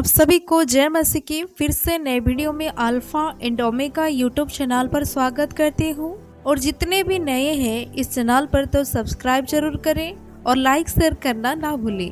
आप सभी को जय मसीह की फिर से नए वीडियो में alpha and omega YouTube channel पर स्वागत करती हूँ। और जितने भी नए हैं इस चैनल पर तो सब्सक्राइब जरूर करें और लाइक शेयर करना ना भूलें।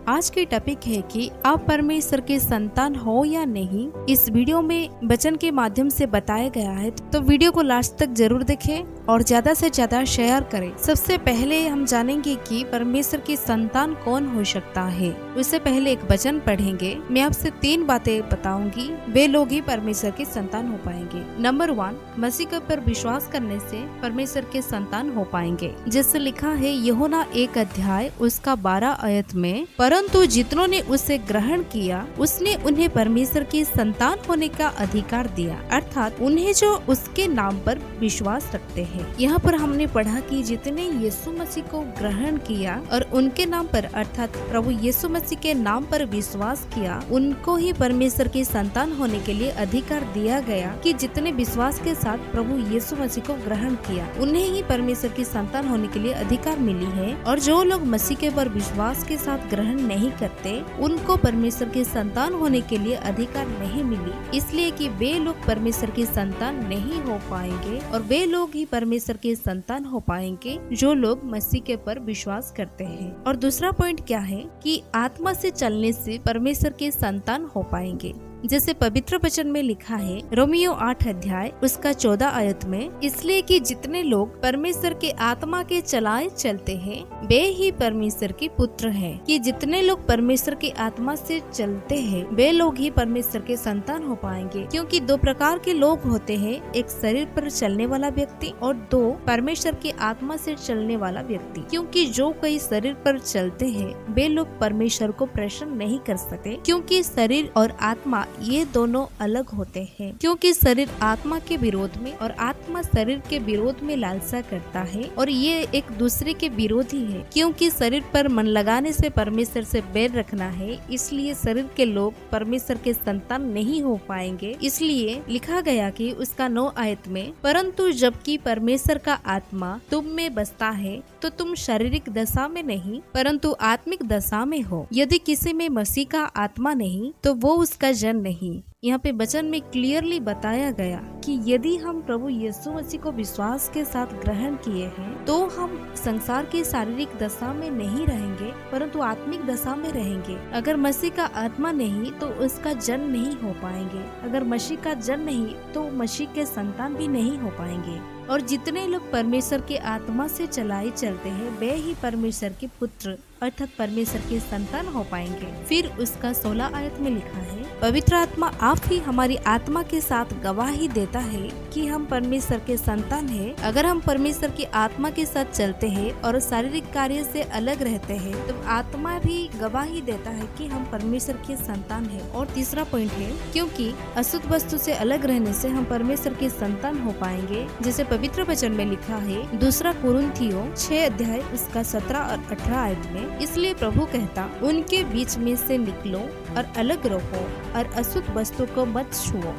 आज की टॉपिक है कि आप परमेश्वर के संतान हो या नहीं। इस वीडियो में वचन के माध्यम से बताया गया है, तो वीडियो को लास्ट तक जरूर देखें और ज्यादा से ज्यादा शेयर करें। सबसे पहले हम जानेंगे कि परमेश्वर की संतान कौन हो सकता है। उससे पहले एक वचन पढ़ेंगे। मैं आपसे 3 बातें बताऊंगी, वे लोग ही परमेश्वर के संतान हो पाएंगे। नंबर 1, मसीह पर विश्वास करने से परमेश्वर के संतान हो पाएंगे। जैसे लिखा है यूहन्ना 1 अध्याय उसका 12 आयत में, परंतु जितनों ने उसे ग्रहण किया उसने उन्हें परमेश्वर की संतान होने का अधिकार दिया, अर्थात उन्हें जो उसके नाम पर विश्वास रखते हैं। यहाँ पर हमने पढ़ा कि जितने यीशु मसीह को ग्रहण किया और उनके नाम पर अर्थात प्रभु यीशु मसीह के नाम पर विश्वास किया, उनको ही परमेश्वर की संतान होने के लिए अधिकार दिया गया। कि जितने विश्वास के साथ प्रभु यीशु मसीह को ग्रहण किया उन्हें ही परमेश्वर की संतान होने के लिए अधिकार मिली है। और जो लोग मसीह के पर विश्वास के साथ ग्रहण नहीं करते उनको परमेश्वर की संतान होने के लिए अधिकार नहीं मिली, इसलिए कि वे लोग परमेश्वर की संतान नहीं हो पाएंगे। और वे लोग ही परमेश्वर के संतान हो पाएंगे जो लोग मसीह के पर विश्वास करते हैं। और दूसरा पॉइंट क्या है कि आत्मा से चलने से परमेश्वर के संतान हो पाएंगे। जैसे पवित्र वचन में लिखा है रोमियो 8 अध्याय उसका 14 आयत में, इसलिए कि जितने लोग परमेश्वर के आत्मा के चलाए चलते हैं वे ही परमेश्वर के पुत्र हैं। कि जितने लोग परमेश्वर की आत्मा से चलते हैं वे लोग ही परमेश्वर के संतान हो पाएंगे। क्योंकि 2 प्रकार के लोग होते हैं, एक शरीर पर चलने वाला व्यक्ति और 2 परमेश्वर की आत्मा से चलने वाला व्यक्ति। क्योंकि जो कोई शरीर पर चलते हैं वे लोग परमेश्वर को प्रसन्न नहीं कर सकते, क्योंकि शरीर और आत्मा ये दोनों अलग होते हैं। क्योंकि शरीर आत्मा के विरोध में और आत्मा शरीर के विरोध में लालसा करता है और ये एक दूसरे के विरोधी है। क्योंकि शरीर पर मन लगाने से परमेश्वर से बैर रखना है, इसलिए शरीर के लोग परमेश्वर के संतान नहीं हो पाएंगे। इसलिए लिखा गया कि उसका 9 आयत में, परंतु जबकि परमेश्वर का आत्मा तुम में बसता है तो तुम शारीरिक दशा में नहीं परंतु आत्मिक दशा में हो। यदि किसी में मसीह का आत्मा नहीं तो वो उसका जन नहीं। यहाँ पे वचन में क्लियरली बताया गया कि यदि हम प्रभु यीशु मसीह को विश्वास के साथ ग्रहण किए हैं तो हम संसार की शारीरिक दशा में नहीं रहेंगे परंतु आत्मिक दशा में रहेंगे। अगर मसीह का आत्मा नहीं तो उसका जन नहीं हो पाएंगे। अगर मसीह का जन नहीं तो मसीह के संतान भी नहीं हो पाएंगे। और जितने लोग परमेश्वर के आत्मा से चलाए चलते हैं वे ही परमेश्वर के पुत्र अर्थात परमेश्वर के संतान हो पाएंगे। फिर उसका 16 आयत में लिखा है, पवित्र आत्मा आप ही हमारी आत्मा के साथ गवाही देता है कि हम परमेश्वर के संतान हैं। अगर हम परमेश्वर की आत्मा के साथ चलते हैं और शारीरिक कार्य से अलग रहते हैं तो आत्मा भी गवाही देता है कि हम परमेश्वर के संतान हैं। और तीसरा पॉइंट है, क्योंकि अशुद्ध वस्तु से अलग रहने से हम परमेश्वर के संतान हो पाएंगे। जैसे पवित्र वचन में लिखा है 2 कुरिन्थियों 6 अध्याय उसका 17 और 18 आयत में, इसलिए प्रभु कहता उनके बीच में से निकलो और अलग रहो और अशुद्ध वस्तु को मत छुओ,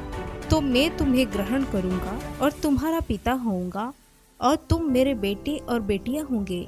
तो मैं तुम्हें ग्रहण करूंगा और तुम्हारा पिता होऊंगा और तुम मेरे बेटे और बेटियां होंगे।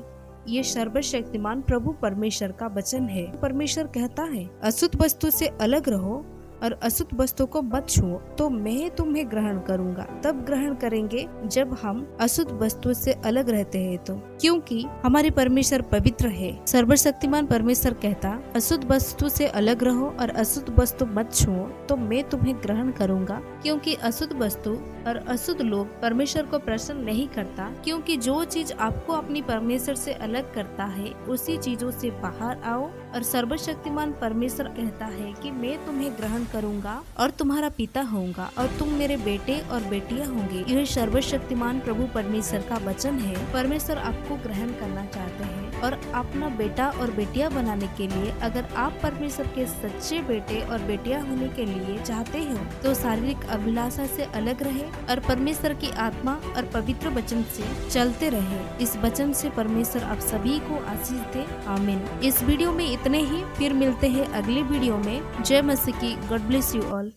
ये सर्वशक्तिमान प्रभु परमेश्वर का वचन है। परमेश्वर कहता है अशुद्ध वस्तु से अलग रहो और अशुद्ध वस्तु को मत छुओ, तो मैं तुम्हें ग्रहण करूंगा। तब ग्रहण करेंगे जब हम अशुद्ध वस्तु से अलग रहते हैं तो, क्योंकि हमारे परमेश्वर पवित्र है। सर्वशक्तिमान परमेश्वर कहता अशुद्ध वस्तु से अलग रहो और अशुद्ध वस्तु मत छुओ, तो मैं तुम्हें ग्रहण करूंगा। क्योंकि अशुद्ध वस्तु और अशुद्ध लोग परमेश्वर को प्रसन्न नहीं करता। क्योंकि जो चीज आपको अपनी परमेश्वर से अलग करता है उसी चीजों से बाहर आओ। और सर्वशक्तिमान परमेश्वर कहता है कि मैं तुम्हें ग्रहण करूंगा और तुम्हारा पिता होऊंगा और तुम मेरे बेटे और बेटियां होंगे। यह सर्वशक्तिमान प्रभु परमेश्वर का वचन है। परमेश्वर आपको ग्रहण करना चाहते हैं और अपना बेटा और बेटियां बनाने के लिए अगर आप परमेश्वर के सच्चे बेटे और बेटियां होने के लिए चाहते हो तो शारीरिक अभिलाषा से अलग रहे और परमेश्वर की आत्मा और पवित्र वचन से चलते रहे। इस वचन से परमेश्वर आप सभी को आशीष दे। आमीन। इस वीडियो में इतने ही, फिर मिलते हैं अगले वीडियो में। जय मसीह की। God bless you all.